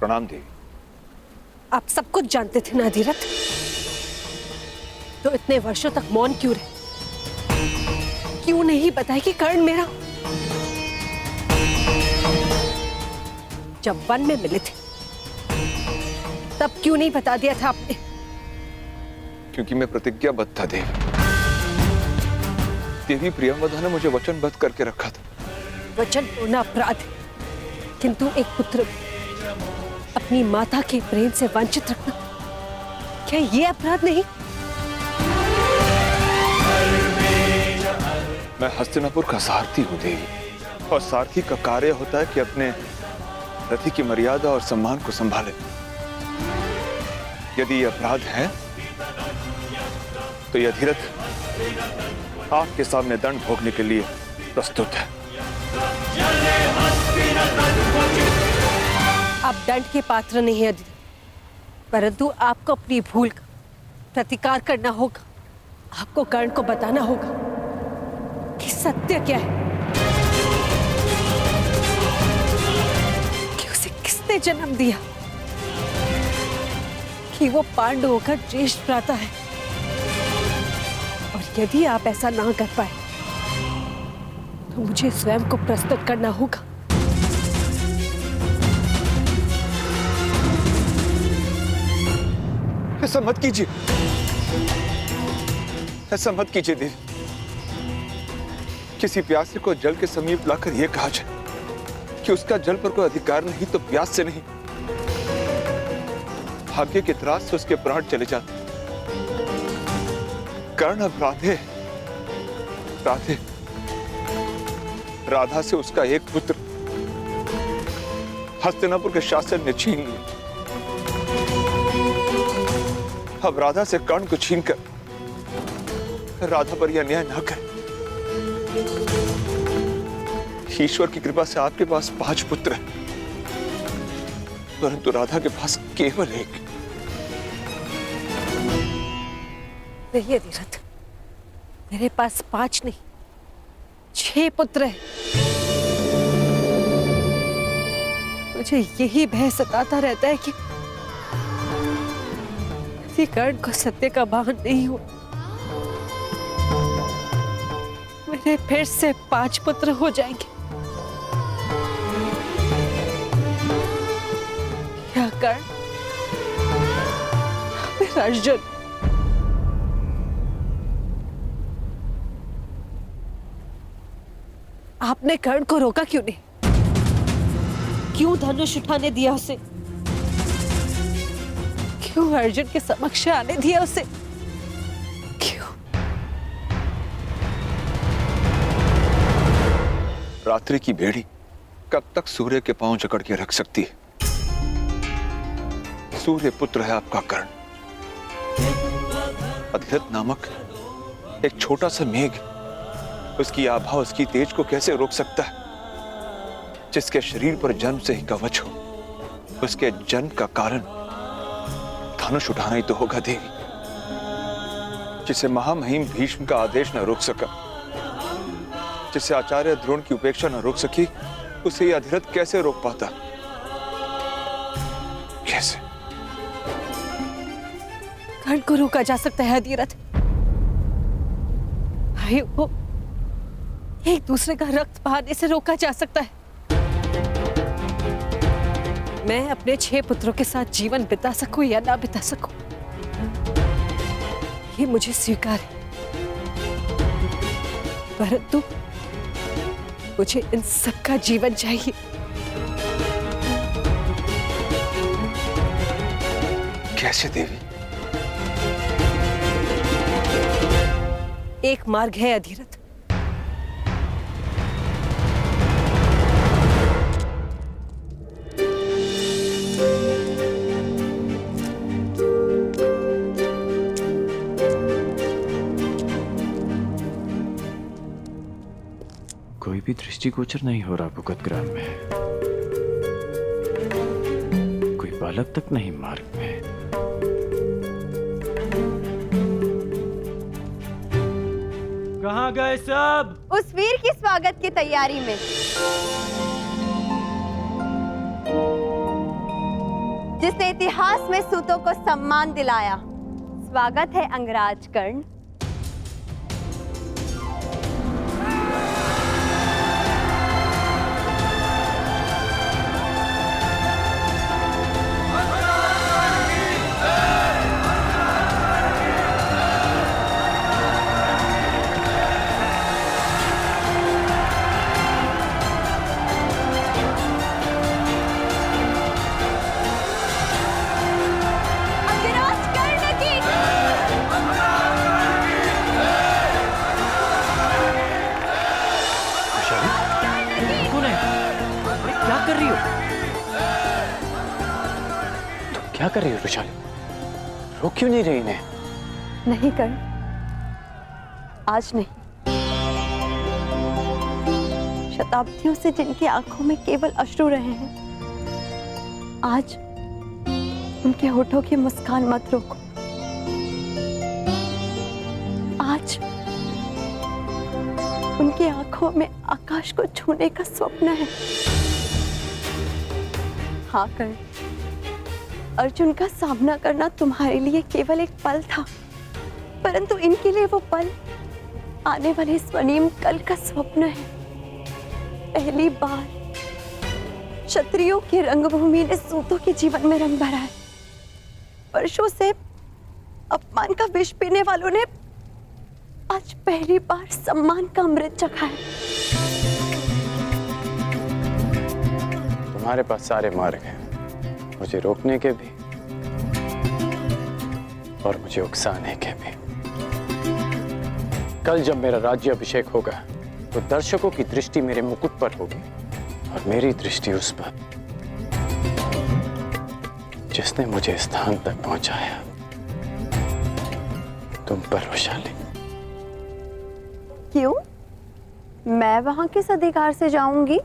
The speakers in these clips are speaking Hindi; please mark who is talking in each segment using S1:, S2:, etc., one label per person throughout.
S1: प्रणाम देवी।
S2: आप सब कुछ जानते थे ना अधिरथ, तो इतने वर्षों तक मौन क्यों रहे? क्यों नहीं बताया कि कर्ण मेरा? जब वन में मिले थे तब क्यों नहीं बता दिया था आपने?
S1: क्योंकि मैं प्रतिज्ञाबद्ध था देवी। देवी प्रियंवदा ने मुझे वचनबद्ध करके रखा था।
S2: वचन तोड़ना अपराध है, किंतु एक पुत्र अपनी माता के प्रेम से वंचित रखना, क्या ये अपराध नहीं?
S1: मैं हस्तिनापुर का सारथी हूँ देवी, और सारथी का कार्य होता है कि अपने रथी की मर्यादा और सम्मान को संभाले। यदि ये अपराध है तो यह अधिरथ आपके सामने दंड भोगने के लिए प्रस्तुत है।
S2: आप दंड के पात्र नहीं है अधिरथ, परंतु आपको अपनी भूल का प्रतिकार करना होगा। आपको कर्ण को बताना होगा कि सत्य क्या है, कि उसे किसने जन्म दिया, कि वो पांडवों का ज्येष्ठ भ्राता है। और यदि आप ऐसा ना कर पाए तो मुझे स्वयं को प्रस्तुत करना होगा।
S1: ऐसा मत कीजिए, ऐसा मत कीजिए देवी। किसी प्यासे को जल के समीप लाकर यह कहा जाए कि उसका जल पर कोई अधिकार नहीं तो प्यास से नहीं, भाग्य के त्रास से उसके प्राण चले जाते। कर्ण अपराधे राधे राधा से उसका एक पुत्र हस्तिनापुर के शासन ने छीन लिया। अब राधा से कर्ण को छीनकर राधा पर यह अन्याय ना करे। ईश्वर की कृपा से आपके पास 5 पुत्र हैं, परंतु राधा के पास केवल एक।
S2: नहीं अधिरथ, मेरे पास 5 नहीं 6 पुत्र हैं। मुझे यही भय सताता रहता है कि कर्ण को सत्य का भान नहीं हुआ, मेरे फिर से 5 पुत्र हो जाएंगे। क्या कर्ण, मेरा अर्जुन, आपने कर्ण को रोका क्यों नहीं? क्यों धनुष उठाने दिया उसे? क्यों अर्जुन के समक्ष आने दिया उसे? क्यों?
S1: रात्रि की भेड़ी कब तक सूर्य के पांव जकड़ के रख सकती है? सूर्य पुत्र है आपका कर्ण। अधिरथ नामक एक छोटा सा मेघ उसकी आभा, उसकी तेज को कैसे रोक सकता है? जिसके शरीर पर जन्म से ही कवच हो, उसके जन्म का कारण धनुष उठाना ही तो होगा देवी। जिसे महामहिम भीष्म का आदेश न रोक सका, जिसे आचार्य द्रोण की उपेक्षा न रोक सकी, उसे यह अधिरथ कैसे रोक पाता? कैसे?
S2: कर्ण को रोका जा सकता है अधिरथ। भाइयों को एक दूसरे का रक्त बहाने से रोका जा सकता है। मैं अपने 6 पुत्रों के साथ जीवन बिता सकूं या ना बिता सकूं, ये मुझे स्वीकार है, परंतु मुझे इन सबका जीवन चाहिए।
S1: कैसे देवी?
S2: एक मार्ग है अधिरथ।
S3: कोई भी दृष्टिगोचर नहीं हो रहा भुगतग्राम में। कोई बालक तक नहीं मार्ग में।
S4: कहाँ गए सब?
S5: उस वीर की स्वागत की तैयारी में। जिसने इतिहास में सूतों को सम्मान दिलाया। स्वागत है अंगराज कर्ण।
S3: क्या कर रही हो विशाली? रोक क्यों नहीं रही इन्हें?
S5: नहीं कर्ण, आज नहीं। शताब्दियों से जिनकी आंखों में केवल अश्रु रहे हैं, आज उनके होठों की मुस्कान मत रोको। आज उनकी आंखों में आकाश को छूने का स्वप्न है। हाँ कर्ण, अर्जुन का सामना करना तुम्हारे लिए केवल एक पल था, परंतु इनके लिए वो पल आने वाले स्वर्णिम कल का स्वप्न है। पहली बार क्षत्रियों की रंगभूमि ने सूतों के जीवन में रंग भरा है। वर्षों से अपमान का विष पीने वालों ने आज पहली बार सम्मान का अमृत चखा है।
S3: तुम्हारे पास सारे मार्ग हैं, मुझे रोकने के भी और मुझे उकसाने के भी। कल जब मेरा राज्य अभिषेक होगा तो दर्शकों की दृष्टि मेरे मुकुट पर होगी और मेरी दृष्टि उस पर जिसने मुझे स्थान तक पहुंचाया, तुम पर वैशाली।
S5: क्यों? मैं वहां किस अधिकार से जाऊंगी?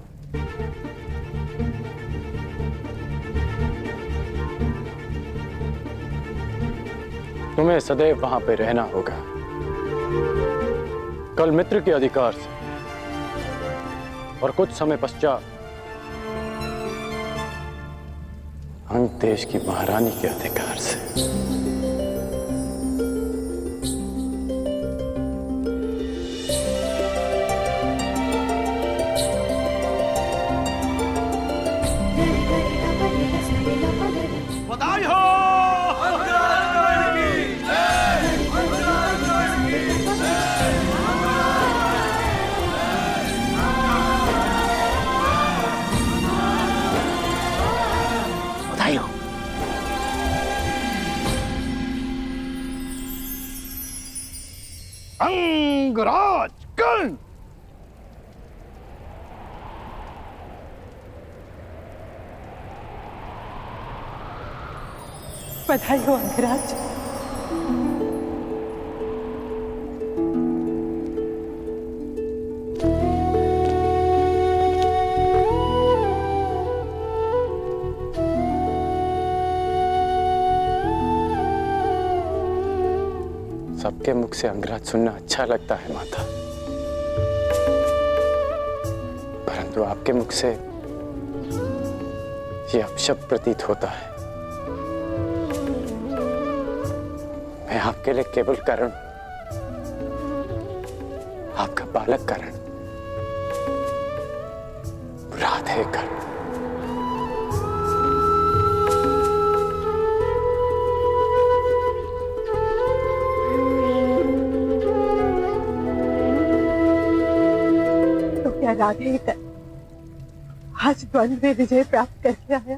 S3: तुम्हें सदैव वहां पे रहना होगा, कल मित्र के अधिकार से और कुछ समय पश्चात अंग देश की महारानी के अधिकार से।
S4: बधाई हो।
S3: बधाई हो।
S6: अंगराज कर्ण।
S2: बधाई हो अंगराज।
S3: सबके मुख से अंगराज सुनना अच्छा लगता है माता, परंतु आपके मुख से ये अपशब्द प्रतीत होता है। मैं आपके लिए केवल कर्ण, आपका बालक कर्ण, राधे कर्ण।
S2: राधे कर आज द्वंद्व में विजय प्राप्त करके आया।